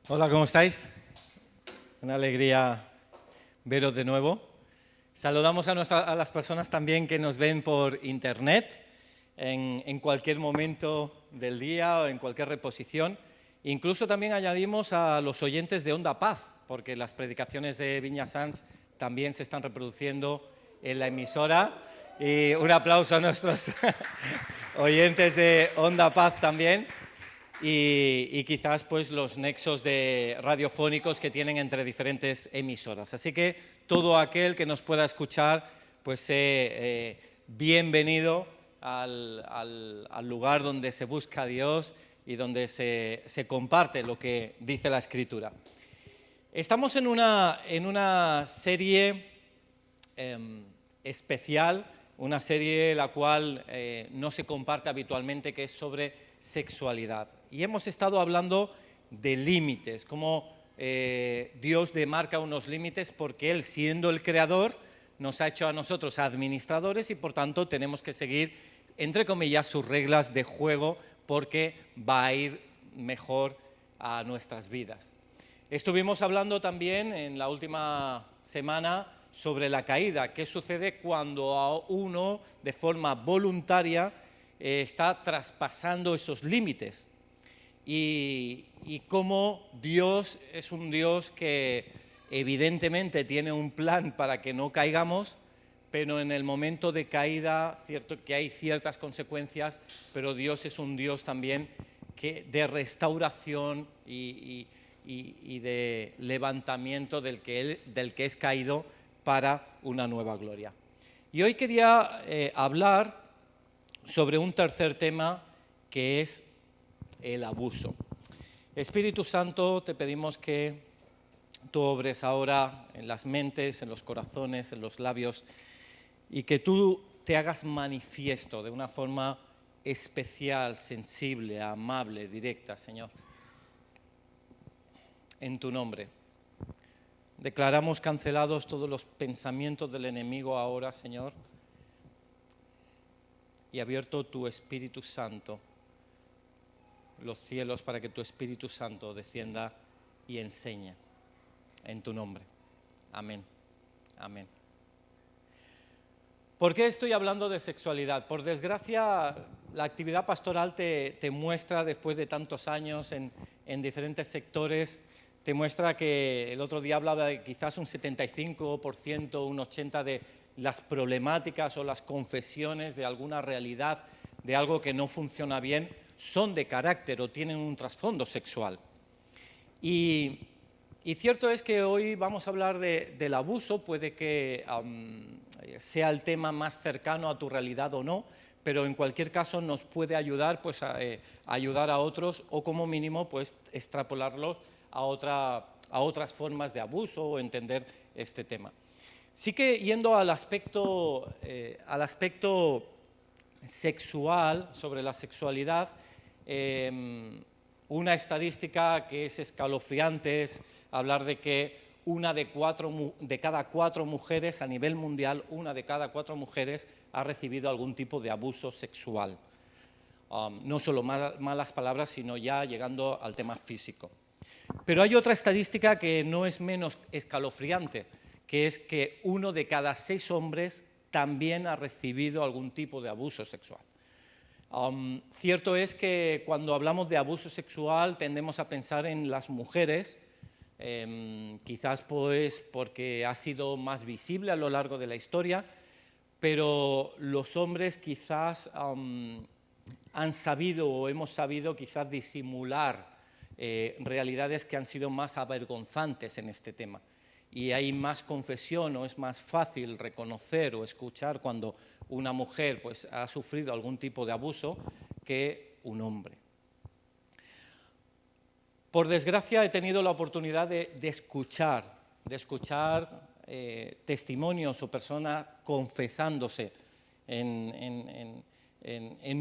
Hola, ¿cómo estáis? Una alegría veros de nuevo. Saludamos a las personas también que nos ven por internet en cualquier momento del día o en cualquier reposición. Incluso también añadimos a los oyentes de Onda Paz, porque las predicaciones de Viña Sans también se están reproduciendo en la emisora. Y un aplauso a nuestros oyentes de Onda Paz también. Y quizás pues los nexos radiofónicos que tienen entre diferentes emisoras. Así que todo aquel que nos pueda escuchar, pues bienvenido al lugar donde se busca a Dios y donde se comparte lo que dice la Escritura. Estamos en una serie especial, una serie la cual no se comparte habitualmente, que es sobre sexualidad. Y hemos estado hablando de límites, cómo Dios demarca unos límites porque Él, siendo el creador, nos ha hecho a nosotros administradores y por tanto tenemos que seguir, entre comillas, sus reglas de juego porque va a ir mejor a nuestras vidas. Estuvimos hablando también en la última semana sobre la caída, qué sucede cuando uno de forma voluntaria está traspasando esos límites y cómo Dios es un Dios que evidentemente tiene un plan para que no caigamos, pero en el momento de caída, cierto que hay ciertas consecuencias, pero Dios es un Dios también de restauración y de levantamiento del que es caído para una nueva gloria. Y hoy quería hablar sobre un tercer tema, que es el abuso. Espíritu Santo, te pedimos que tú obres ahora en las mentes, en los corazones, en los labios, y que tú te hagas manifiesto de una forma especial, sensible, amable, directa, Señor. En tu nombre. Declaramos cancelados todos los pensamientos del enemigo ahora, Señor, y abierto tu Espíritu Santo, los cielos, para que tu Espíritu Santo descienda y enseñe. En tu nombre. Amén. Amén. ¿Por qué estoy hablando de sexualidad? Por desgracia, la actividad pastoral te muestra, después de tantos años en diferentes sectores, te muestra que el otro día hablaba de quizás un 75%, un 80% de las problemáticas o las confesiones de alguna realidad, de algo que no funciona bien, son de carácter o tienen un trasfondo sexual. Y cierto es que hoy vamos a hablar del abuso, puede que sea el tema más cercano a tu realidad o no, pero en cualquier caso nos puede ayudar pues, a ayudar a otros o como mínimo pues, extrapolarlo a otras formas de abuso o entender este tema. Sí que yendo al aspecto sexual, sobre la sexualidad, una estadística que es escalofriante es hablar de que de cada cuatro mujeres a nivel mundial, una de cada cuatro mujeres ha recibido algún tipo de abuso sexual. No solo malas palabras, sino ya llegando al tema físico. Pero hay otra estadística que no es menos escalofriante, que es que 1 de cada 6 hombres también ha recibido algún tipo de abuso sexual. Cierto es que cuando hablamos de abuso sexual tendemos a pensar en las mujeres, quizás pues porque ha sido más visible a lo largo de la historia, pero los hombres quizás han sabido o hemos sabido quizás disimular realidades que han sido más avergonzantes en este tema. Y hay más confesión o es más fácil reconocer o escuchar cuando una mujer pues, ha sufrido algún tipo de abuso que un hombre. Por desgracia he tenido la oportunidad de escuchar testimonios o personas confesándose en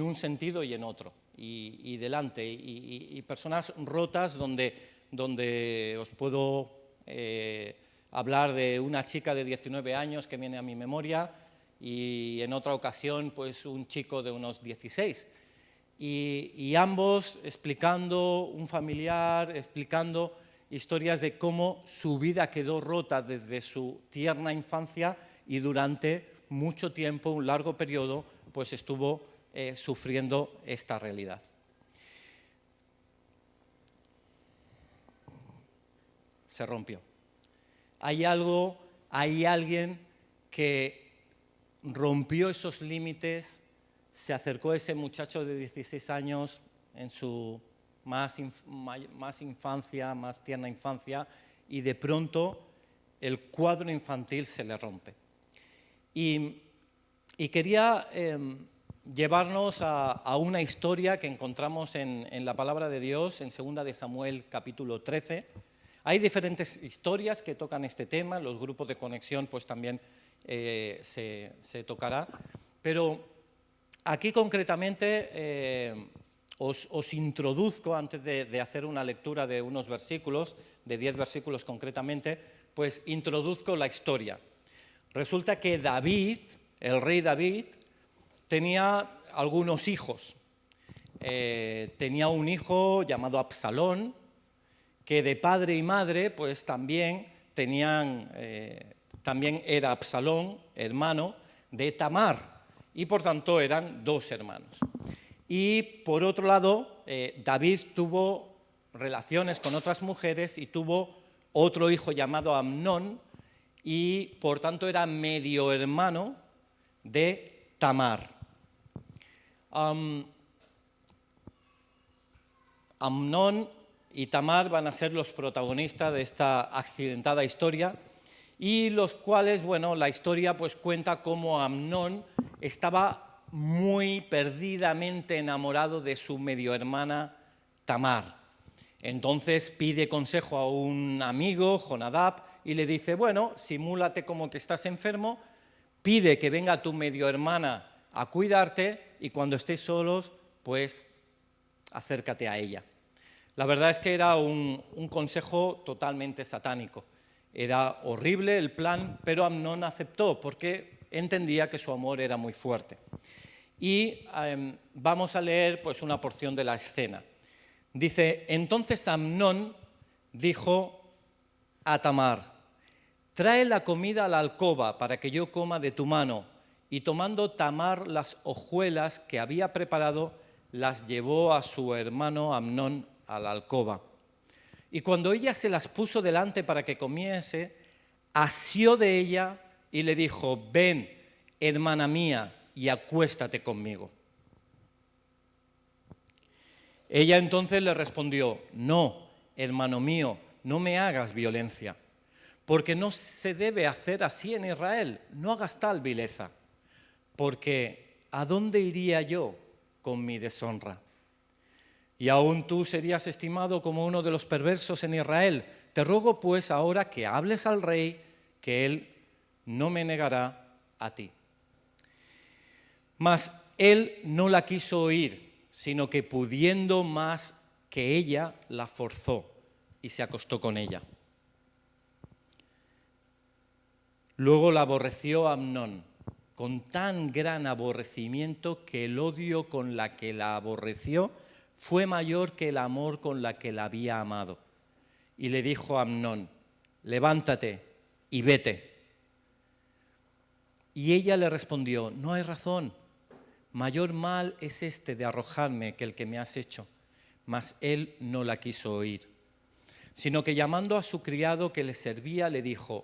un sentido y en otro, y delante, y personas rotas donde os puedo hablar de una chica de 19 años que viene a mi memoria y en otra ocasión pues un chico de unos 16. Y ambos explicando, un familiar explicando historias de cómo su vida quedó rota desde su tierna infancia y durante mucho tiempo, un largo periodo, pues estuvo sufriendo esta realidad. Se rompió. Hay alguien que rompió esos límites, se acercó a ese muchacho de 16 años en su más infancia, más tierna infancia, y de pronto el cuadro infantil se le rompe. Y quería llevarnos a una historia que encontramos en la palabra de Dios, en 2 de Samuel capítulo 13. Hay diferentes historias que tocan este tema, los grupos de conexión pues también se tocará, pero aquí concretamente os introduzco, antes de hacer una lectura de unos versículos, de 10 versículos concretamente, pues introduzco la historia. Resulta que David, el rey David, tenía algunos hijos. Tenía un hijo llamado Absalón, que de padre y madre pues también era Absalón, hermano de Tamar, y por tanto eran dos hermanos. Y por otro lado, David tuvo relaciones con otras mujeres y tuvo otro hijo llamado Amnón, y por tanto era medio hermano de Tamar. Amnón y Tamar van a ser los protagonistas de esta accidentada historia, y los cuales, bueno, la historia pues cuenta cómo Amnón estaba muy perdidamente enamorado de su medio hermana Tamar. Entonces pide consejo a un amigo, Jonadab, y le dice, bueno, simúlate como que estás enfermo, pide que venga tu medio hermana a cuidarte y cuando estés solos, pues acércate a ella. La verdad es que era un consejo totalmente satánico. Era horrible el plan, pero Amnón aceptó porque entendía que su amor era muy fuerte. Y vamos a leer pues, una porción de la escena. Dice, entonces Amnón dijo a Tamar, trae la comida a la alcoba para que yo coma de tu mano. Y tomando Tamar las hojuelas que había preparado, las llevó a su hermano Amnón a la alcoba. Y cuando ella se las puso delante para que comiese, asió de ella y le dijo, ven, hermana mía, y acuéstate conmigo. Ella entonces le respondió, no, hermano mío, no me hagas violencia, porque no se debe hacer así en Israel, no hagas tal vileza, porque ¿a dónde iría yo con mi deshonra? Y aún tú serías estimado como uno de los perversos en Israel. Te ruego pues ahora que hables al rey, que él no me negará a ti. Mas él no la quiso oír, sino que pudiendo más que ella, la forzó y se acostó con ella. Luego la aborreció Amnón, con tan gran aborrecimiento que el odio con la que la aborreció fue mayor que el amor con la que la había amado. Y le dijo a Amnón, levántate y vete. Y ella le respondió, no hay razón, mayor mal es este de arrojarme que el que me has hecho. Mas él no la quiso oír, sino que llamando a su criado que le servía, le dijo,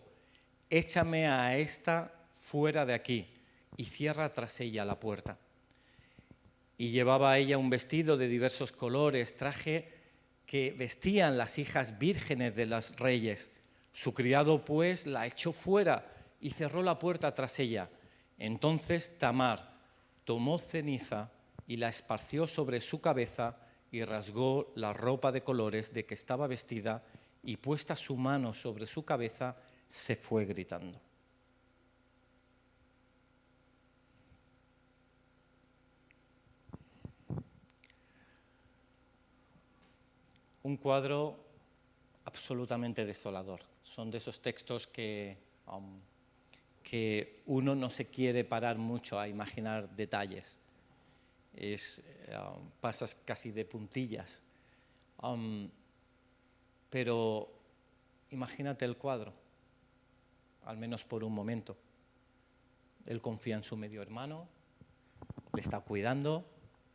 échame a esta fuera de aquí y cierra tras ella la puerta. Y llevaba ella un vestido de diversos colores, traje que vestían las hijas vírgenes de los reyes. Su criado pues la echó fuera y cerró la puerta tras ella. Entonces Tamar tomó ceniza y la esparció sobre su cabeza y rasgó la ropa de colores de que estaba vestida y puesta su mano sobre su cabeza se fue gritando. Un cuadro absolutamente desolador. Son de esos textos que uno no se quiere parar mucho a imaginar detalles. Pasas casi de puntillas. Pero imagínate el cuadro, al menos por un momento. Él confía en su medio hermano, le está cuidando,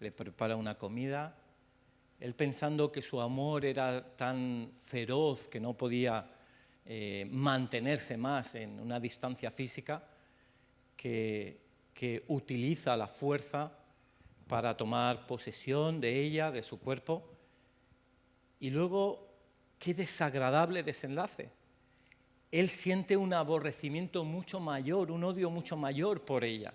le prepara una comida. Él pensando que su amor era tan feroz que no podía mantenerse más en una distancia física, que utiliza la fuerza para tomar posesión de ella, de su cuerpo. Y luego, qué desagradable desenlace. Él siente un aborrecimiento mucho mayor, un odio mucho mayor por ella.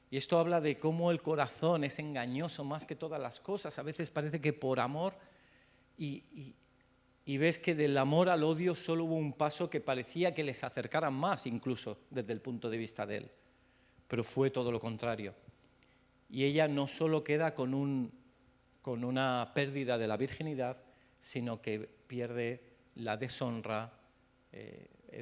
Y esto habla de cómo el corazón es engañoso más que todas las cosas. A veces parece que por amor, y ves que del amor al odio solo hubo un paso que parecía que les acercaran más, incluso desde el punto de vista de él. Pero fue todo lo contrario. Y ella no solo queda con una pérdida de la virginidad, sino que pierde la deshonra,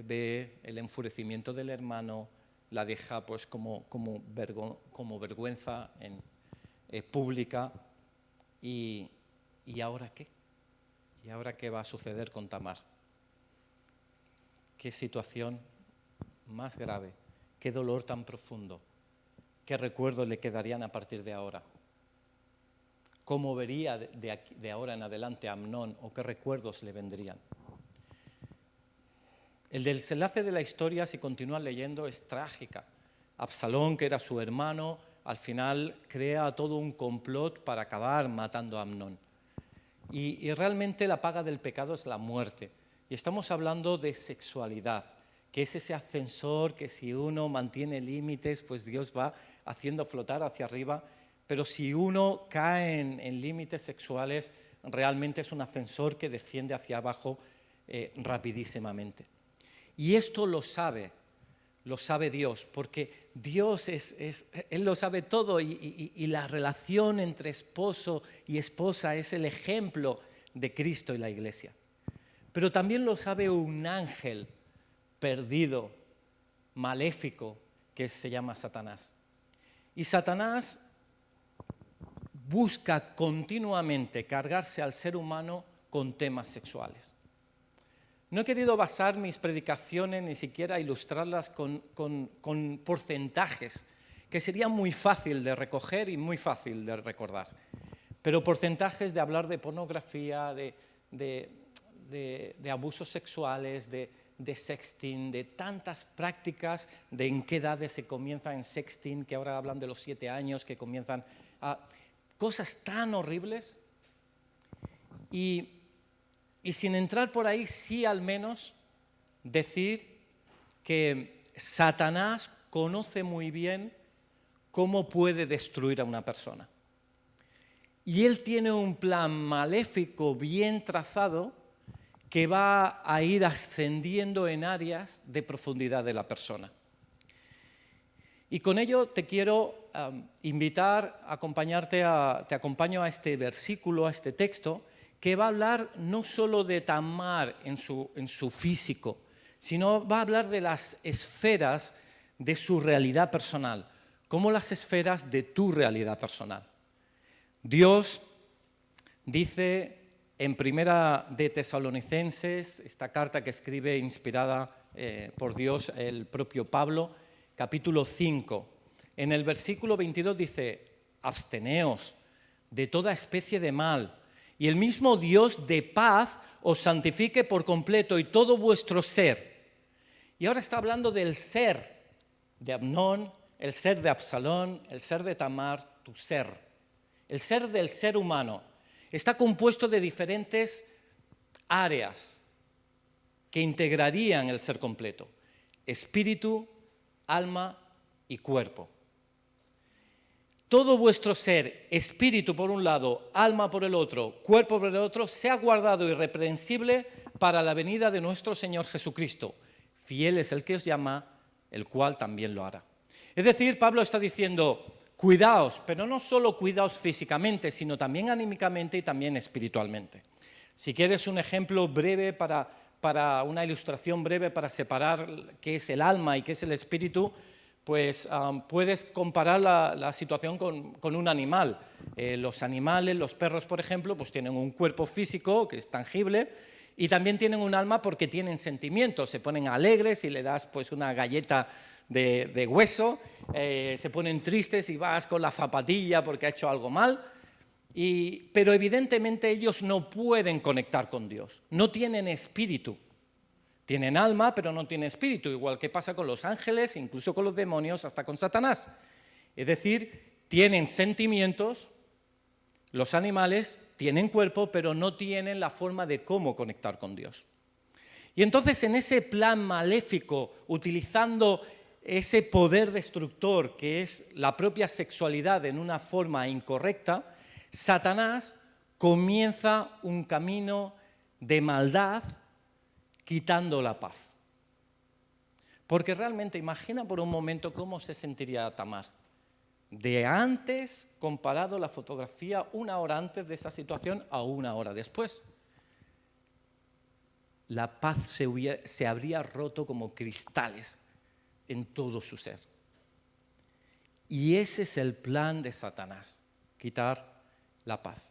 ve el enfurecimiento del hermano, la deja pues como vergüenza pública. ¿Y ahora qué? ¿Y ahora qué va a suceder con Tamar? ¿Qué situación más grave? ¿Qué dolor tan profundo? ¿Qué recuerdos le quedarían a partir de ahora? ¿Cómo vería de ahora en adelante a Amnón, o qué recuerdos le vendrían? El desenlace de la historia, si continúan leyendo, es trágica. Absalón, que era su hermano, al final crea todo un complot para acabar matando a Amnón. Y realmente la paga del pecado es la muerte. Y estamos hablando de sexualidad, que es ese ascensor que si uno mantiene límites, pues Dios va haciendo flotar hacia arriba. Pero si uno cae en límites sexuales, realmente es un ascensor que desciende hacia abajo rapidísimamente. Y esto lo sabe Dios, porque Dios Él lo sabe todo, y la relación entre esposo y esposa es el ejemplo de Cristo y la Iglesia. Pero también lo sabe un ángel perdido, maléfico, que se llama Satanás. Y Satanás busca continuamente cargarse al ser humano con temas sexuales. No he querido basar mis predicaciones, ni siquiera ilustrarlas con porcentajes, que sería muy fácil de recoger y muy fácil de recordar. Pero porcentajes de hablar de pornografía, de abusos sexuales, de sexting, de tantas prácticas, de en qué edades se comienza en sexting, que ahora hablan de los 7 años, que comienzan a cosas tan horribles. Y sin entrar por ahí, sí al menos decir que Satanás conoce muy bien cómo puede destruir a una persona. Y él tiene un plan maléfico bien trazado que va a ir ascendiendo en áreas de profundidad de la persona. Y con ello te quiero invitar a te acompaño a este versículo, a este texto, que va a hablar no solo de Tamar en su físico, sino va a hablar de las esferas de su realidad personal, como las esferas de tu realidad personal. Dios dice en Primera de Tesalonicenses, esta carta que escribe inspirada por Dios el propio Pablo, capítulo 5, en el versículo 22 dice: absteneos de toda especie de mal, y el mismo Dios de paz os santifique por completo, y todo vuestro ser. Y ahora está hablando del ser de Amnón, el ser de Absalón, el ser de Tamar, tu ser. El ser del ser humano está compuesto de diferentes áreas que integrarían el ser completo: espíritu, alma y cuerpo. Todo vuestro ser, espíritu por un lado, alma por el otro, cuerpo por el otro, sea guardado irreprensible para la venida de nuestro Señor Jesucristo. Fiel es el que os llama, el cual también lo hará. Es decir, Pablo está diciendo: cuidaos, pero no solo cuidaos físicamente, sino también anímicamente y también espiritualmente. Si quieres un ejemplo breve para una ilustración breve para separar qué es el alma y qué es el espíritu, pues puedes comparar la situación con un animal. Los animales, los perros, por ejemplo, pues tienen un cuerpo físico que es tangible, Y también tienen un alma porque tienen sentimientos, se ponen alegres y le das pues una galleta de hueso, se ponen tristes y vas con la zapatilla porque ha hecho algo mal, pero evidentemente ellos no pueden conectar con Dios, no tienen espíritu. Tienen alma, pero no tienen espíritu, igual que pasa con los ángeles, incluso con los demonios, hasta con Satanás. Es decir, tienen sentimientos, los animales tienen cuerpo, pero no tienen la forma de cómo conectar con Dios. Y entonces en ese plan maléfico, utilizando ese poder destructor que es la propia sexualidad en una forma incorrecta, Satanás comienza un camino de maldad quitando la paz. Porque realmente imagina por un momento cómo se sentiría Tamar. De antes, comparado la fotografía una hora antes de esa situación a una hora después. La paz se habría roto como cristales en todo su ser. Y ese es el plan de Satanás, quitar la paz.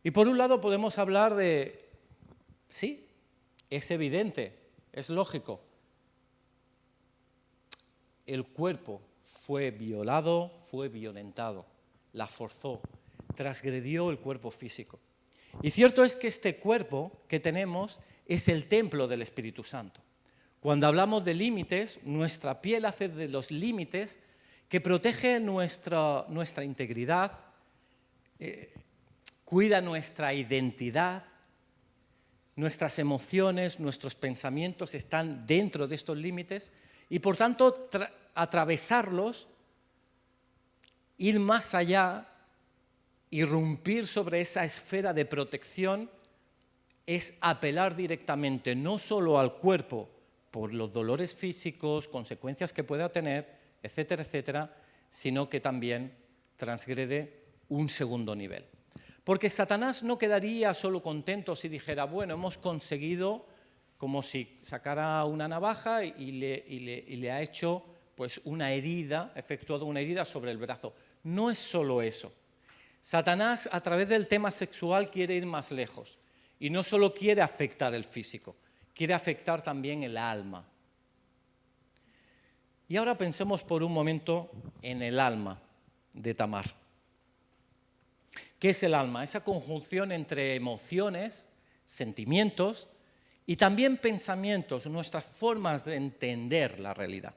Y por un lado podemos hablar de, sí, es evidente, es lógico. El cuerpo fue violado, fue violentado, la forzó, transgredió el cuerpo físico. Y cierto es que este cuerpo que tenemos es el templo del Espíritu Santo. Cuando hablamos de límites, nuestra piel hace de los límites que protege nuestra integridad, cuida nuestra identidad. Nuestras emociones, nuestros pensamientos están dentro de estos límites y, por tanto, atravesarlos, ir más allá, irrumpir sobre esa esfera de protección, es apelar directamente no solo al cuerpo por los dolores físicos, consecuencias que pueda tener, etcétera, etcétera, sino que también transgrede un segundo nivel. Porque Satanás no quedaría solo contento si dijera, bueno, hemos conseguido, como si sacara una navaja y le ha hecho pues, una herida, efectuado una herida sobre el brazo. No es solo eso. Satanás, a través del tema sexual, quiere ir más lejos. Y no solo quiere afectar el físico, quiere afectar también el alma. Y ahora pensemos por un momento en el alma de Tamar. ¿Qué es el alma? Esa conjunción entre emociones, sentimientos y también pensamientos, nuestras formas de entender la realidad.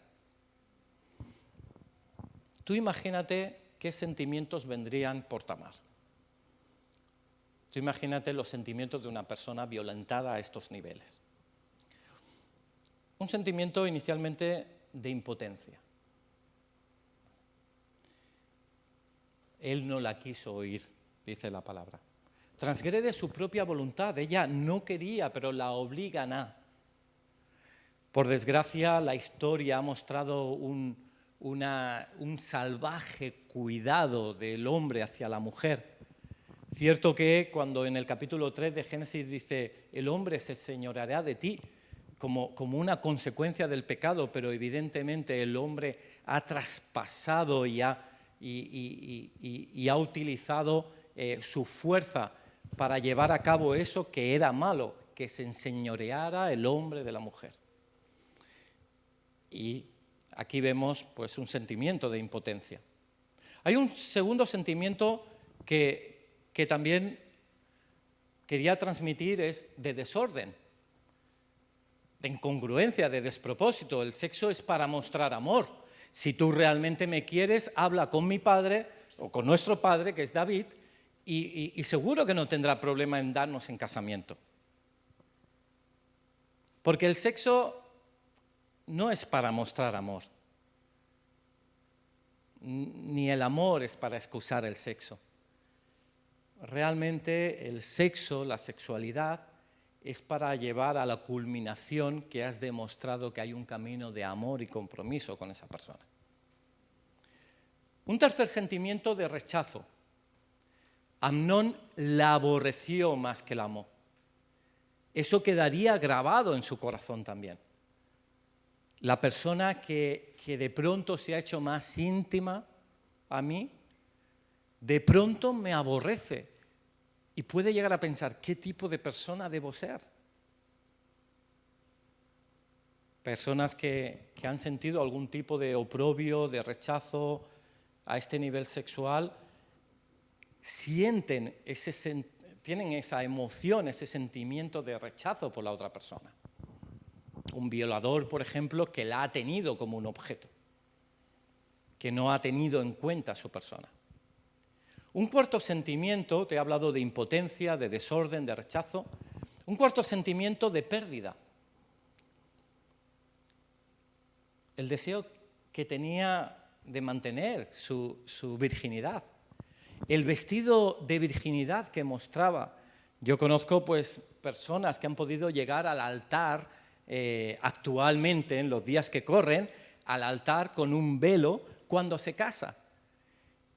Tú imagínate qué sentimientos vendrían por Tamar. Tú imagínate los sentimientos de una persona violentada a estos niveles. Un sentimiento inicialmente de impotencia. Él no la quiso oír, dice la palabra. Transgrede su propia voluntad. Ella no quería, pero la obligan a. Por desgracia, la historia ha mostrado un salvaje cuidado del hombre hacia la mujer. Cierto que cuando en el capítulo 3 de Génesis dice, el hombre se señoreará de ti, como una consecuencia del pecado, pero evidentemente el hombre ha traspasado y ha utilizado su fuerza para llevar a cabo eso que era malo, que se enseñoreara el hombre de la mujer. Y aquí vemos pues, un sentimiento de impotencia. Hay un segundo sentimiento que también quería transmitir, es de desorden, de incongruencia, de despropósito. El sexo es para mostrar amor. Si tú realmente me quieres, habla con mi padre o con nuestro padre, que es David, y seguro que no tendrá problema en darnos en casamiento. Porque el sexo no es para mostrar amor, ni el amor es para excusar el sexo. Realmente el sexo, la sexualidad, es para llevar a la culminación que has demostrado que hay un camino de amor y compromiso con esa persona. Un tercer sentimiento de rechazo. Amnón la aborreció más que la amó. Eso quedaría grabado en su corazón también. La persona que de pronto se ha hecho más íntima a mí, de pronto me aborrece. y puede llegar a pensar, ¿qué tipo de persona debo ser? Personas que han sentido algún tipo de oprobio, de rechazo a este nivel sexual, tienen esa emoción, ese sentimiento de rechazo por la otra persona. Un violador, por ejemplo, que la ha tenido como un objeto, que no ha tenido en cuenta a su persona. Un cuarto sentimiento, te he hablado de impotencia, de desorden, de rechazo, un cuarto sentimiento de pérdida. El deseo que tenía de mantener su virginidad. El vestido de virginidad que mostraba. Yo conozco pues personas que han podido llegar al altar actualmente, en los días que corren, al altar con un velo cuando se casa.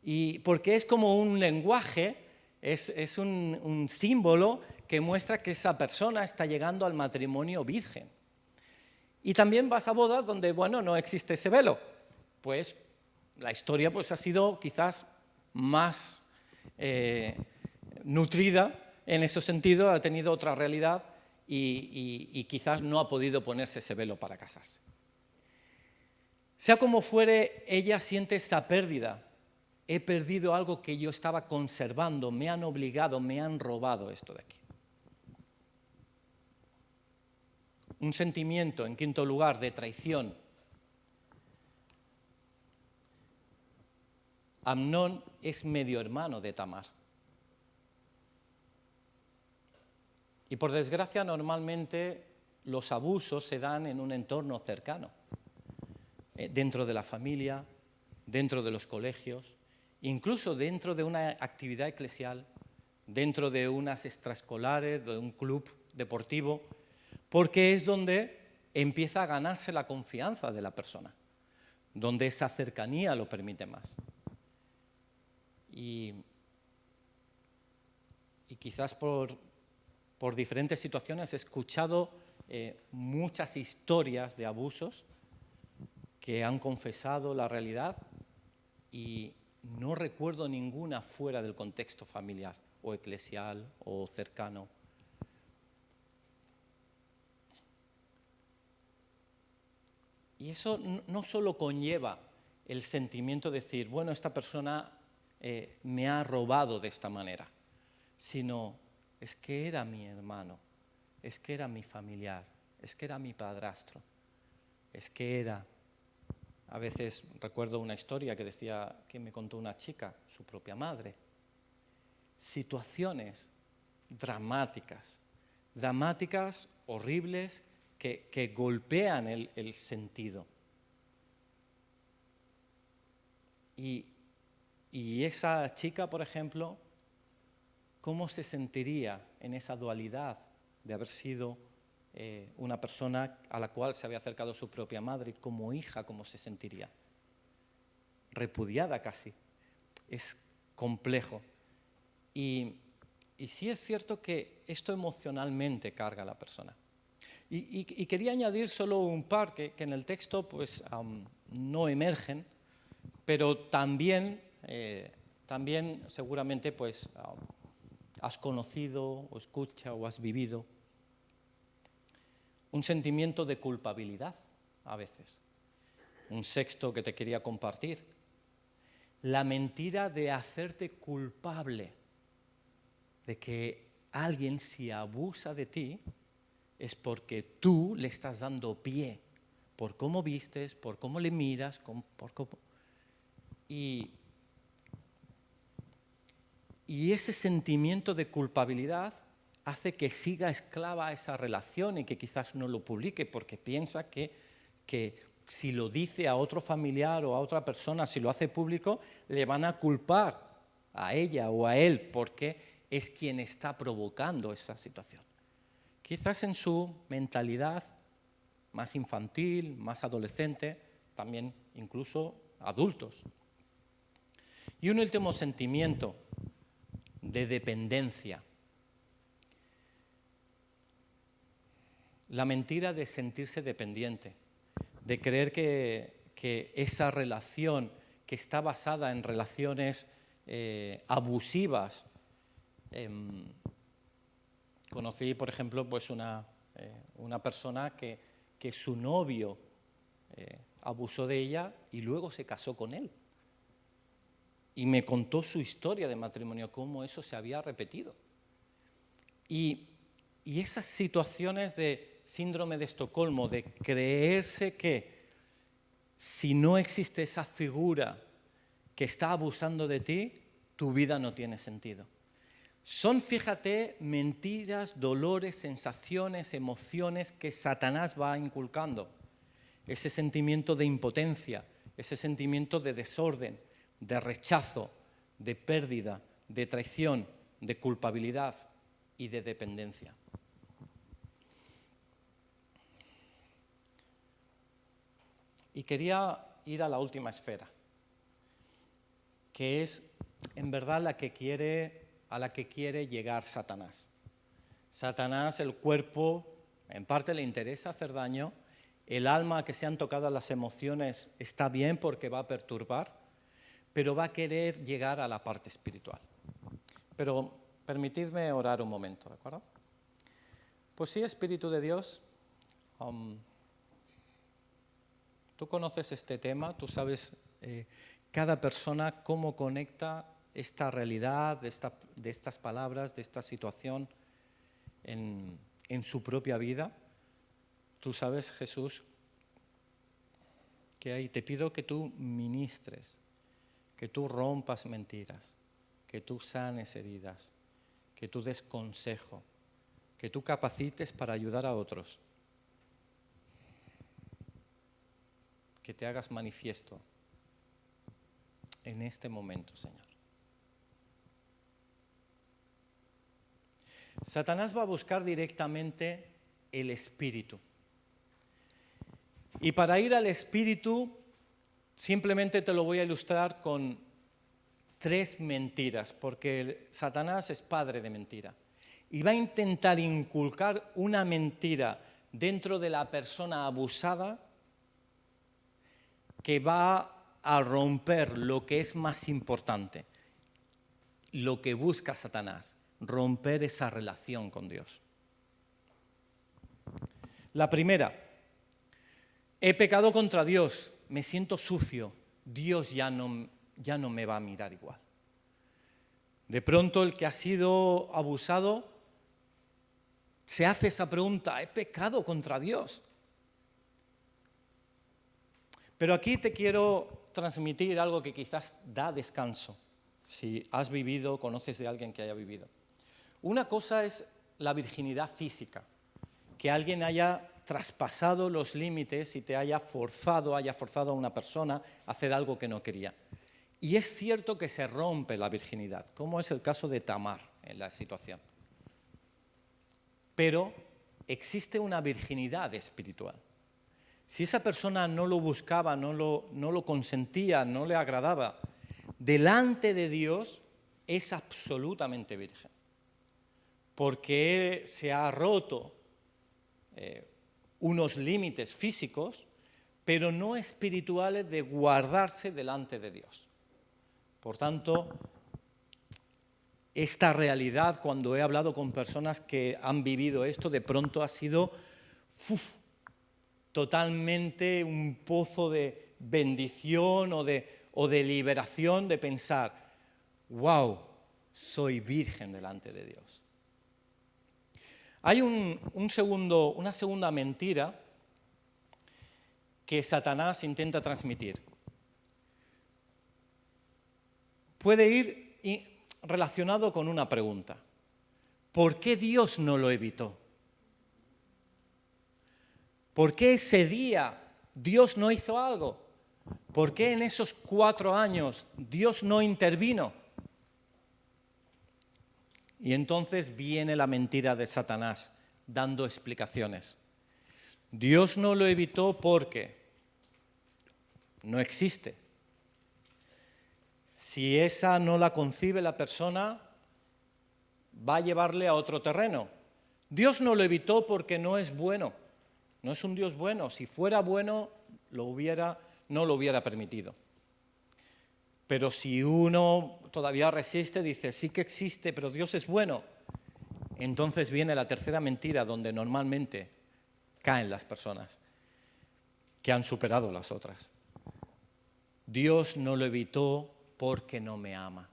Y porque es como un lenguaje, es un símbolo que muestra que esa persona está llegando al matrimonio virgen. Y también vas a bodas donde, bueno, no existe ese velo. Pues la historia pues, ha sido quizás más nutrida en ese sentido, ha tenido otra realidad y quizás no ha podido ponerse ese velo para casarse. Sea como fuere, ella siente esa pérdida. He perdido algo que yo estaba conservando, me han obligado, me han robado esto de aquí. Un sentimiento, en quinto lugar, de traición. Amnón es medio hermano de Tamar. Y por desgracia, normalmente los abusos se dan en un entorno cercano, dentro de la familia, dentro de los colegios, incluso dentro de una actividad eclesial, dentro de unas extraescolares, de un club deportivo, porque es donde empieza a ganarse la confianza de la persona, donde esa cercanía lo permite más. Y quizás por diferentes situaciones he escuchado muchas historias de abusos que han confesado la realidad y no recuerdo ninguna fuera del contexto familiar o eclesial o cercano. Y eso no solo conlleva el sentimiento de decir, bueno, esta persona me ha robado de esta manera, sino es que era mi hermano, es que era mi familiar, es que era mi padrastro, es que era... A veces recuerdo una historia que decía que me contó una chica, su propia madre. Situaciones dramáticas, horribles, que golpean el sentido. Y esa chica, por ejemplo, ¿cómo se sentiría en esa dualidad de haber sido una persona a la cual se había acercado su propia madre? Como hija, ¿cómo se sentiría? Repudiada casi. Es complejo. Y sí es cierto que esto emocionalmente carga a la persona. Y quería añadir solo un par que en el texto pues, no emergen, pero también seguramente pues, has conocido o escuchado o has vivido un sentimiento de culpabilidad a veces. Un sexto que te quería compartir. La mentira de hacerte culpable de que alguien, si abusa de ti, es porque tú le estás dando pie por cómo vistes, por cómo le miras, por cómo... Y ese sentimiento de culpabilidad hace que siga esclava a esa relación y que quizás no lo publique porque piensa que si lo dice a otro familiar o a otra persona, si lo hace público, le van a culpar a ella o a él porque es quien está provocando esa situación. Quizás en su mentalidad más infantil, más adolescente, también incluso adultos. Y un último sentimiento de dependencia. La mentira de sentirse dependiente, de creer que esa relación que está basada en relaciones abusivas Conocí, por ejemplo, pues una persona que su novio abusó de ella y luego se casó con él. Y me contó su historia de matrimonio, cómo eso se había repetido. Y esas situaciones de síndrome de Estocolmo, de creerse que si no existe esa figura que está abusando de ti, tu vida no tiene sentido. Son, fíjate, mentiras, dolores, sensaciones, emociones que Satanás va inculcando. Ese sentimiento de impotencia, ese sentimiento de desorden, de rechazo, de pérdida, de traición, de culpabilidad y de dependencia. Y quería ir a la última esfera, que es en verdad a la que quiere llegar Satanás. Satanás, el cuerpo, en parte le interesa hacer daño, el alma, que sean tocadas las emociones, está bien porque va a perturbar, pero va a querer llegar a la parte espiritual. Pero permitidme orar un momento, ¿de acuerdo? Pues sí, Espíritu de Dios, tú conoces este tema, tú sabes cada persona cómo conecta esta realidad, de estas palabras, de esta situación en su propia vida. Tú sabes, Jesús, que ahí te pido que tú ministres, que tú rompas mentiras, que tú sanes heridas, que tú des consejo, que tú capacites para ayudar a otros, que te hagas manifiesto en este momento, Señor. Satanás va a buscar directamente el espíritu. Y para ir al espíritu, simplemente te lo voy a ilustrar con 3 mentiras, porque Satanás es padre de mentira. Y va a intentar inculcar una mentira dentro de la persona abusada que va a romper lo que es más importante, lo que busca Satanás, romper esa relación con Dios. La primera, he pecado contra Dios, me siento sucio, Dios ya no me va a mirar igual. De pronto el que ha sido abusado se hace esa pregunta, he pecado contra Dios. Pero aquí te quiero transmitir algo que quizás da descanso, si has vivido, conoces de alguien que haya vivido. Una cosa es la virginidad física, que alguien haya traspasado los límites y te haya forzado a una persona a hacer algo que no quería. Y es cierto que se rompe la virginidad, como es el caso de Tamar en la situación. Pero existe una virginidad espiritual. Si esa persona no lo buscaba, no lo consentía, no le agradaba, delante de Dios es absolutamente virgen. Porque se ha roto unos límites físicos, pero no espirituales de guardarse delante de Dios. Por tanto, esta realidad, cuando he hablado con personas que han vivido esto, de pronto ha sido totalmente un pozo de bendición o de liberación, de pensar, wow, soy virgen delante de Dios. Hay una segunda mentira que Satanás intenta transmitir. Puede ir relacionado con una pregunta. ¿Por qué Dios no lo evitó? ¿Por qué ese día Dios no hizo algo? ¿Por qué en esos 4 años Dios no intervino? Y entonces viene la mentira de Satanás, dando explicaciones. Dios no lo evitó porque no existe. Si esa no la concibe la persona, va a llevarle a otro terreno. Dios no lo evitó porque no es bueno, no es un Dios bueno. Si fuera bueno, no lo hubiera permitido. Pero si uno todavía resiste, dice, sí que existe, pero Dios es bueno. Entonces viene la tercera mentira donde normalmente caen las personas que han superado las otras. Dios no lo evitó porque no me ama.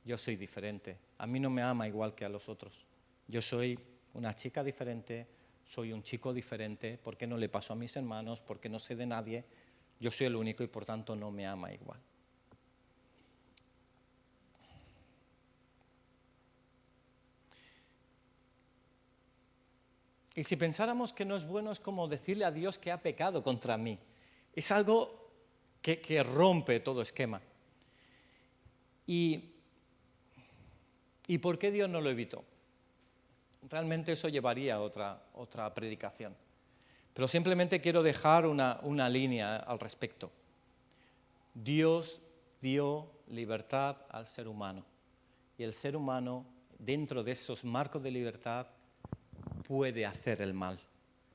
Yo soy diferente. A mí no me ama igual que a los otros. Yo soy una chica diferente, soy un chico diferente, porque no le paso a mis hermanos, porque no sé de nadie. Yo soy el único y por tanto no me ama igual. Y si pensáramos que no es bueno, es como decirle a Dios que ha pecado contra mí. Es algo que rompe todo esquema. ¿Y por qué Dios no lo evitó? Realmente eso llevaría a otra predicación. Pero simplemente quiero dejar una línea al respecto. Dios dio libertad al ser humano. Y el ser humano, dentro de esos marcos de libertad, puede hacer el mal.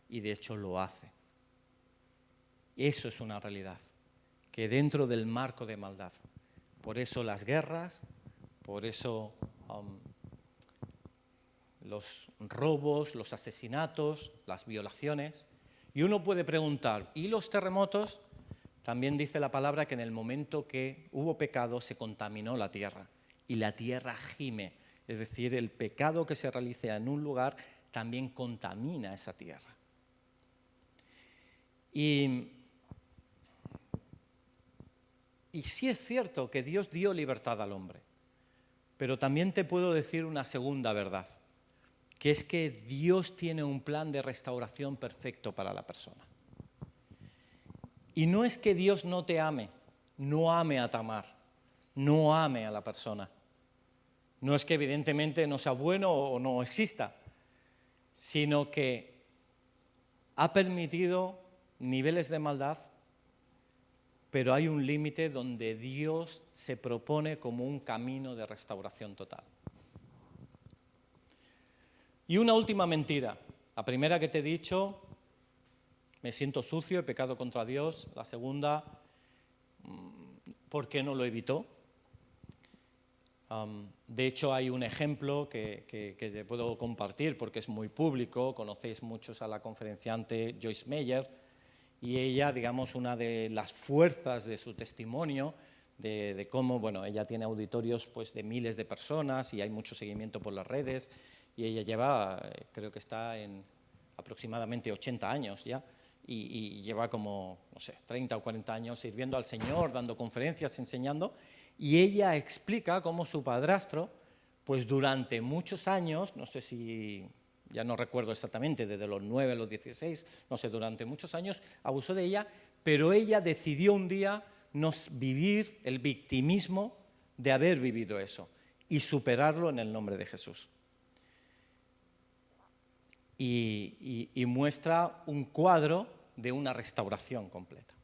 Y de hecho lo hace. Eso es una realidad. Que dentro del marco de maldad. Por eso las guerras, por eso los robos, los asesinatos, las violaciones. Y uno puede preguntar, ¿y los terremotos? También dice la palabra que en el momento que hubo pecado se contaminó la tierra y la tierra gime. Es decir, el pecado que se realiza en un lugar también contamina esa tierra. Y sí es cierto que Dios dio libertad al hombre, pero también te puedo decir una segunda verdad, que es que Dios tiene un plan de restauración perfecto para la persona. Y no es que Dios no te ame, no ame a Tamar, no ame a la persona. No es que evidentemente no sea bueno o no exista, sino que ha permitido niveles de maldad, pero hay un límite donde Dios se propone como un camino de restauración total. Y una última mentira. La primera que te he dicho, me siento sucio, he pecado contra Dios. La segunda, ¿por qué no lo evitó? De hecho, hay un ejemplo que te puedo compartir porque es muy público. Conocéis muchos a la conferenciante Joyce Meyer y ella, digamos, una de las fuerzas de su testimonio de cómo, bueno, ella tiene auditorios pues, de miles de personas y hay mucho seguimiento por las redes y ella lleva, creo que está en aproximadamente 80 años ya y lleva como, no sé, 30 o 40 años sirviendo al Señor, dando conferencias, enseñando. Y ella explica cómo su padrastro, pues durante muchos años, no sé si, ya no recuerdo exactamente, desde los 9 a los 16, no sé, durante muchos años abusó de ella, pero ella decidió un día no vivir el victimismo de haber vivido eso y superarlo en el nombre de Jesús. Y muestra un cuadro de una restauración completa.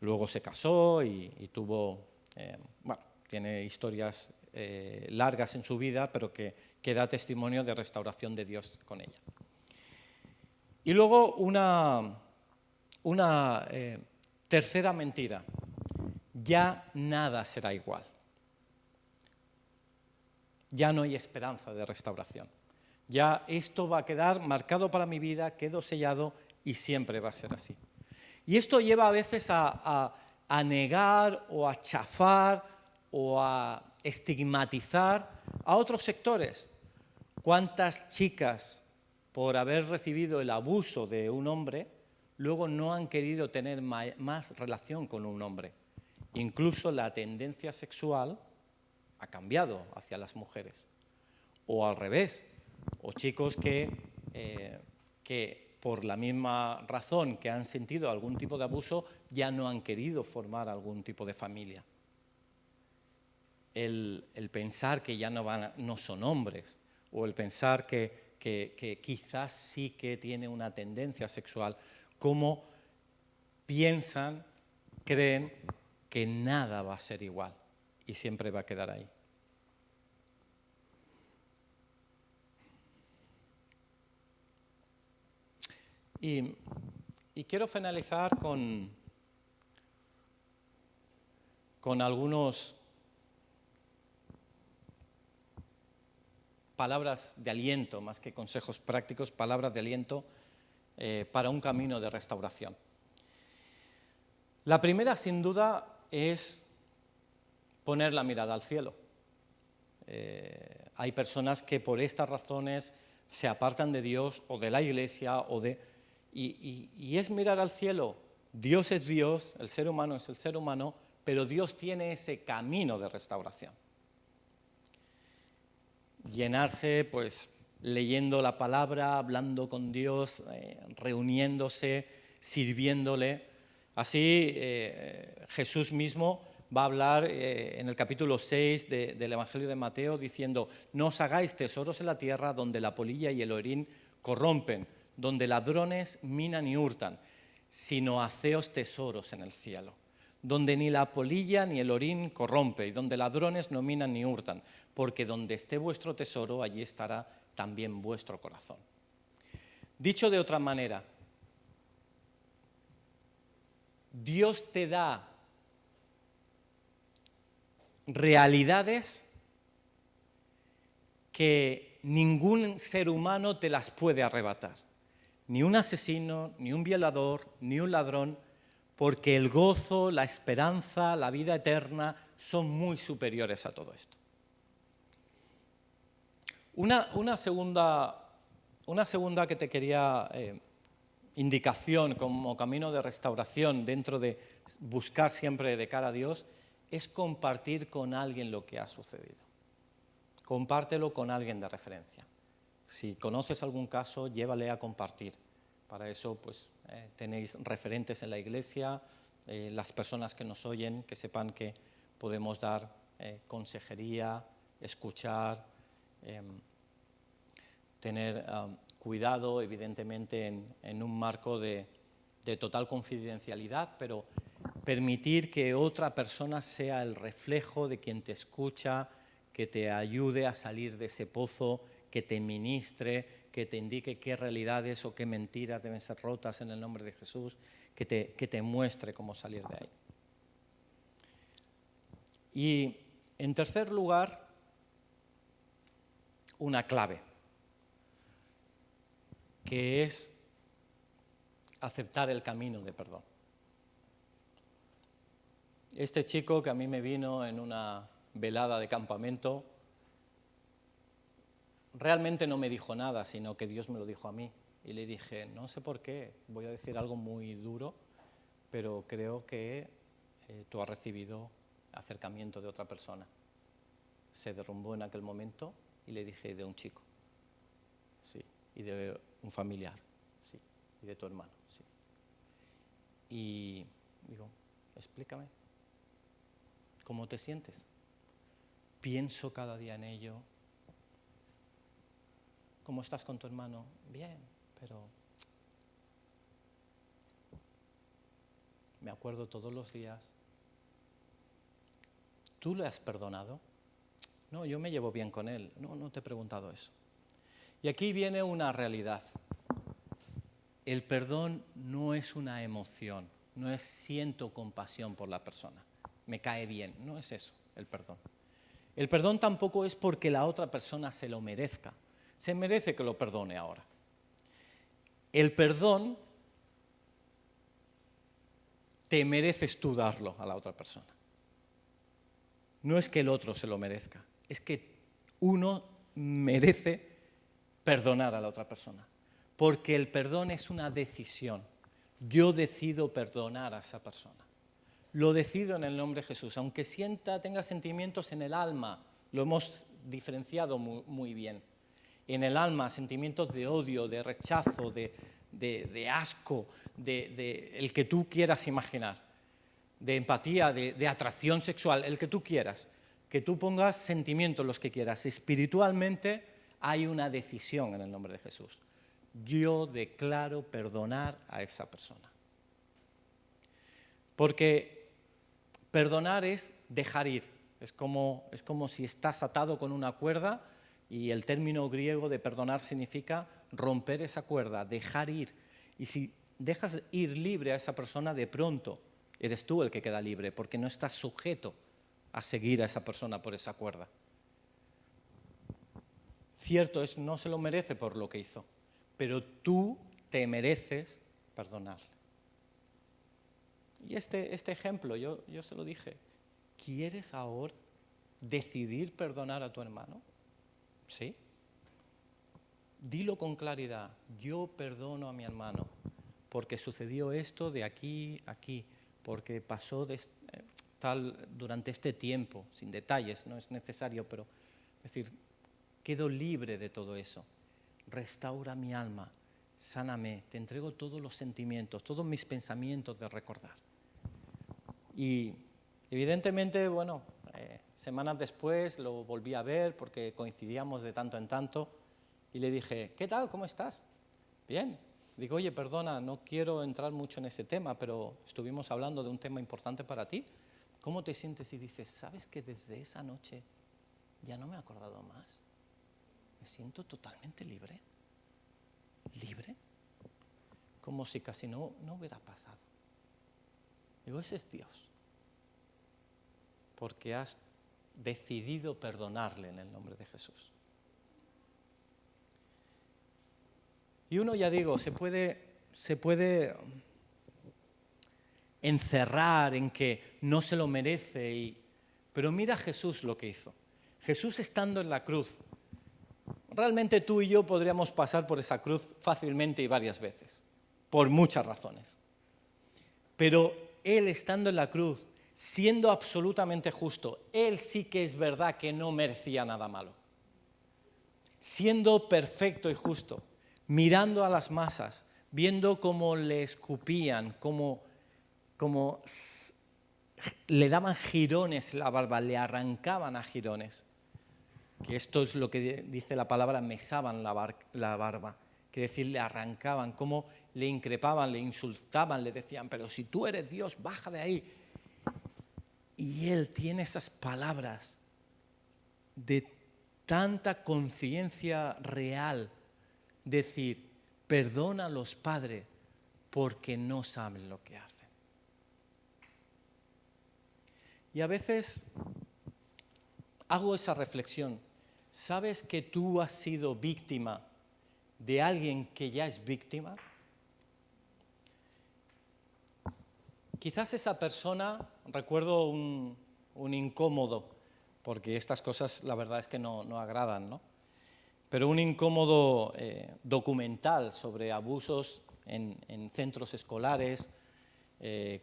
Luego se casó y tuvo, bueno, tiene historias largas en su vida, pero que da testimonio de restauración de Dios con ella. Y luego una tercera mentira. Ya nada será igual. Ya no hay esperanza de restauración. Ya esto va a quedar marcado para mi vida, quedó sellado y siempre va a ser así. Y esto lleva a veces a negar o a chafar o a estigmatizar a otros sectores. ¿Cuántas chicas, por haber recibido el abuso de un hombre, luego no han querido tener más relación con un hombre? Incluso la tendencia sexual ha cambiado hacia las mujeres. O al revés, o chicos que por la misma razón que han sentido algún tipo de abuso, ya no han querido formar algún tipo de familia. El pensar que ya no son hombres, o el pensar que quizás sí que tiene una tendencia sexual, como piensan, creen que nada va a ser igual y siempre va a quedar ahí. Y quiero finalizar con con algunas palabras de aliento, más que consejos prácticos, palabras de aliento para un camino de restauración. La primera, sin duda, es poner la mirada al cielo. Hay personas que por estas razones se apartan de Dios o de la iglesia y es mirar al cielo. Dios es Dios, el ser humano es el ser humano, pero Dios tiene ese camino de restauración. Llenarse, pues, leyendo la palabra, hablando con Dios, reuniéndose, sirviéndole. Así Jesús mismo va a hablar en el capítulo 6 del Evangelio de Mateo diciendo: no os hagáis tesoros en la tierra donde la polilla y el orín corrompen, donde ladrones minan y hurtan, sino haceos tesoros en el cielo, donde ni la polilla ni el orín corrompe y donde ladrones no minan ni hurtan, porque donde esté vuestro tesoro, allí estará también vuestro corazón. Dicho de otra manera, Dios te da realidades que ningún ser humano te las puede arrebatar. Ni un asesino, ni un violador, ni un ladrón, porque el gozo, la esperanza, la vida eterna son muy superiores a todo esto. Una segunda que te quería indicación como camino de restauración dentro de buscar siempre de cara a Dios es compartir con alguien lo que ha sucedido. Compártelo con alguien de referencia. Si conoces algún caso, llévale a compartir. Para eso, pues, tenéis referentes en la iglesia, las personas que nos oyen, que sepan que podemos dar consejería, escuchar, tener cuidado, evidentemente, en un marco de total confidencialidad, pero permitir que otra persona sea el reflejo de quien te escucha, que te ayude a salir de ese pozo, que te ministre, que te indique qué realidades o qué mentiras deben ser rotas en el nombre de Jesús, que te muestre cómo salir de ahí. Y en tercer lugar, una clave, que es aceptar el camino de perdón. Este chico que a mí me vino en una velada de campamento, realmente no me dijo nada, sino que Dios me lo dijo a mí. Y le dije, no sé por qué, voy a decir algo muy duro, pero creo que tú has recibido acercamiento de otra persona. Se derrumbó en aquel momento y le dije, de un chico, sí, y de un familiar, sí, y de tu hermano, sí. Y digo, explícame, ¿cómo te sientes? Pienso cada día en ello. ¿Cómo estás con tu hermano? Bien, pero me acuerdo todos los días. ¿Tú le has perdonado? No, yo me llevo bien con él. No, no te he preguntado eso. Y aquí viene una realidad. El perdón no es una emoción, no es siento compasión por la persona, me cae bien, no es eso el perdón. El perdón tampoco es porque la otra persona se lo merezca, se merece que lo perdone ahora. El perdón te mereces tú darlo a la otra persona. No es que el otro se lo merezca, es que uno merece perdonar a la otra persona. Porque el perdón es una decisión. Yo decido perdonar a esa persona. Lo decido en el nombre de Jesús. Aunque tenga sentimientos en el alma, lo hemos diferenciado muy bien. En el alma, sentimientos de odio, de rechazo, de asco, de el que tú quieras imaginar, de empatía, de atracción sexual, el que tú quieras. Que tú pongas sentimientos los que quieras. Espiritualmente hay una decisión en el nombre de Jesús. Yo declaro perdonar a esa persona. Porque perdonar es dejar ir. Es como si estás atado con una cuerda y el término griego de perdonar significa romper esa cuerda, dejar ir. Y si dejas ir libre a esa persona, de pronto Eres tú el que queda libre, porque no estás sujeto a seguir a esa persona por esa cuerda. Cierto es, no se lo merece por lo que hizo, pero tú te mereces perdonarle. Y este ejemplo, yo se lo dije, ¿quieres ahora decidir perdonar a tu hermano? ¿Sí? Dilo con claridad, yo perdono a mi hermano, porque sucedió esto de aquí a aquí, porque pasó tal durante este tiempo, sin detalles, no es necesario, pero es decir, quedo libre de todo eso. Restaura mi alma, sáname, te entrego todos los sentimientos, todos mis pensamientos de recordar. Y evidentemente, bueno, semanas después lo volví a ver porque coincidíamos de tanto en tanto y le dije, ¿qué tal? ¿Cómo estás? Bien. Digo, oye, perdona, no quiero entrar mucho en ese tema, pero estuvimos hablando de un tema importante para ti. ¿Cómo te sientes? Y dices, ¿sabes que desde esa noche ya no me he acordado más? Me siento totalmente libre. ¿Libre? Como si casi no hubiera pasado. Digo, ese es Dios. Porque has decidido perdonarle en el nombre de Jesús. Y uno, ya digo, se puede encerrar en que no se lo merece, pero mira Jesús lo que hizo. Jesús estando en la cruz, realmente tú y yo podríamos pasar por esa cruz fácilmente y varias veces, por muchas razones. Pero Él estando en la cruz, siendo absolutamente justo, Él sí que es verdad que no merecía nada malo. Siendo perfecto y justo, mirando a las masas, viendo cómo le escupían, cómo le daban jirones la barba, le arrancaban a jirones. Que esto es lo que dice la palabra, mesaban la barba. Quiere decir, le arrancaban, cómo le increpaban, le insultaban, le decían, pero si tú eres Dios, baja de ahí. Y Él tiene esas palabras de tanta conciencia real, decir, perdónalos, Padre, porque no saben lo que hacen. Y a veces hago esa reflexión. ¿Sabes que tú has sido víctima de alguien que ya es víctima? Quizás esa persona, recuerdo un incómodo, porque estas cosas la verdad es que no agradan, ¿no? Pero un incómodo documental sobre abusos en centros escolares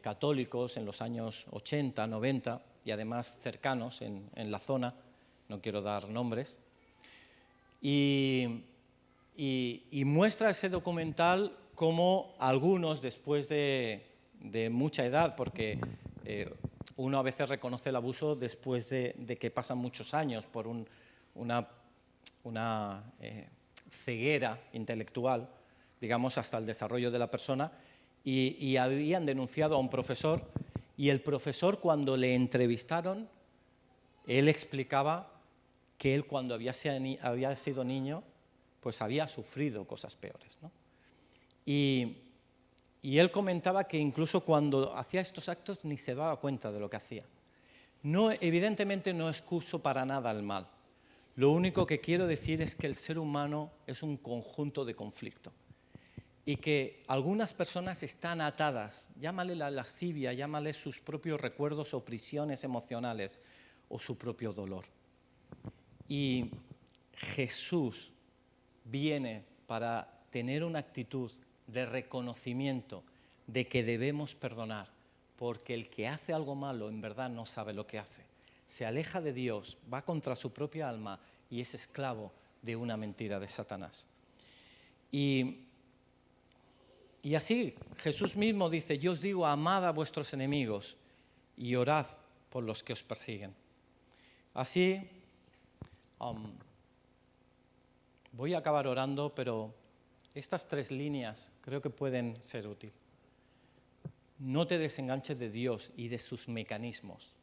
católicos en los años 80, 90 y además cercanos en la zona, no quiero dar nombres, y muestra ese documental cómo algunos después de mucha edad, porque uno a veces reconoce el abuso después de que pasan muchos años por una ceguera intelectual, digamos, hasta el desarrollo de la persona, y habían denunciado a un profesor, y el profesor, cuando le entrevistaron, él explicaba que él cuando había sido niño, pues había sufrido cosas peores, ¿no? Y él comentaba que incluso cuando hacía estos actos ni se daba cuenta de lo que hacía. No, evidentemente no excuso para nada el mal. Lo único que quiero decir es que el ser humano es un conjunto de conflicto y que algunas personas están atadas, llámale la lascivia, llámale sus propios recuerdos o prisiones emocionales o su propio dolor. Y Jesús viene para tener una actitud de reconocimiento de que debemos perdonar, porque el que hace algo malo en verdad no sabe lo que hace. Se aleja de Dios, va contra su propia alma y es esclavo de una mentira de Satanás. Y así Jesús mismo dice, yo os digo, amad a vuestros enemigos y orad por los que os persiguen. Así, voy a acabar orando, pero estas 3 líneas creo que pueden ser útiles. No te desenganches de Dios y de sus mecanismos.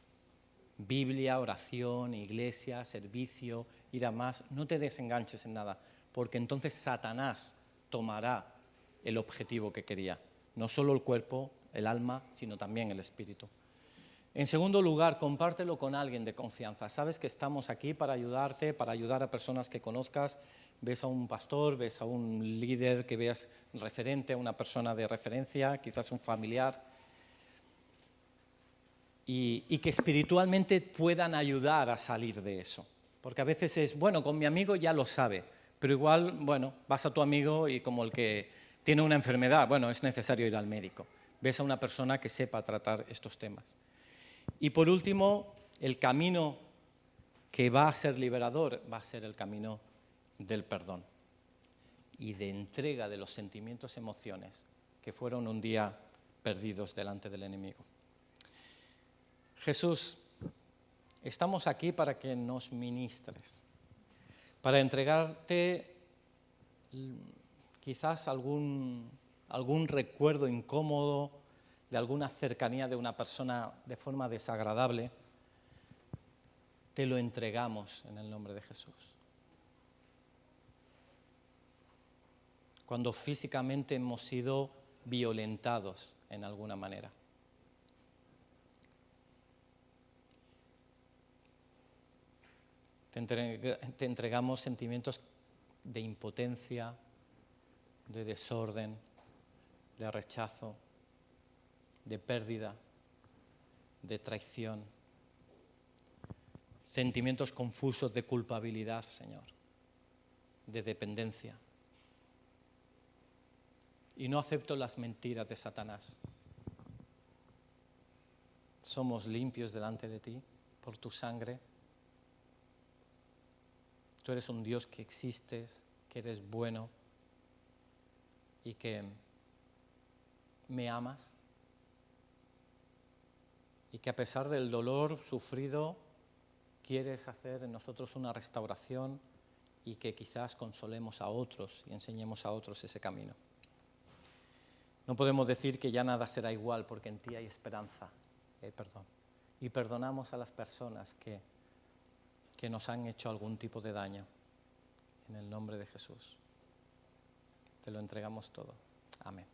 Biblia, oración, iglesia, servicio, ir a más. No te desenganches en nada, porque entonces Satanás tomará el objetivo que quería. No solo el cuerpo, el alma, sino también el espíritu. En segundo lugar, compártelo con alguien de confianza. Sabes que estamos aquí para ayudarte, para ayudar a personas que conozcas. Ves a un pastor, ves a un líder que veas referente, a una persona de referencia, quizás un familiar, y que espiritualmente puedan ayudar a salir de eso. Porque a veces es, bueno, con mi amigo ya lo sabe, pero igual, bueno, vas a tu amigo y como el que tiene una enfermedad, bueno, es necesario ir al médico. Ves a una persona que sepa tratar estos temas. Y por último, el camino que va a ser liberador va a ser el camino del perdón y de entrega de los sentimientos, emociones que fueron un día perdidos delante del enemigo. Jesús, estamos aquí para que nos ministres, para entregarte quizás algún recuerdo incómodo de alguna cercanía de una persona de forma desagradable. Te lo entregamos en el nombre de Jesús. Cuando físicamente hemos sido violentados en alguna manera. Te entregamos sentimientos de impotencia, de desorden, de rechazo, de pérdida, de traición, sentimientos confusos de culpabilidad, Señor, de dependencia. Y no acepto las mentiras de Satanás. Somos limpios delante de ti por tu sangre. Tú eres un Dios que existes, que eres bueno y que me amas. Y que a pesar del dolor sufrido, quieres hacer en nosotros una restauración y que quizás consolemos a otros y enseñemos a otros ese camino. No podemos decir que ya nada será igual porque en ti hay esperanza, perdón. Y perdonamos a las personas que nos han hecho algún tipo de daño. En el nombre de Jesús. Te lo entregamos todo. Amén.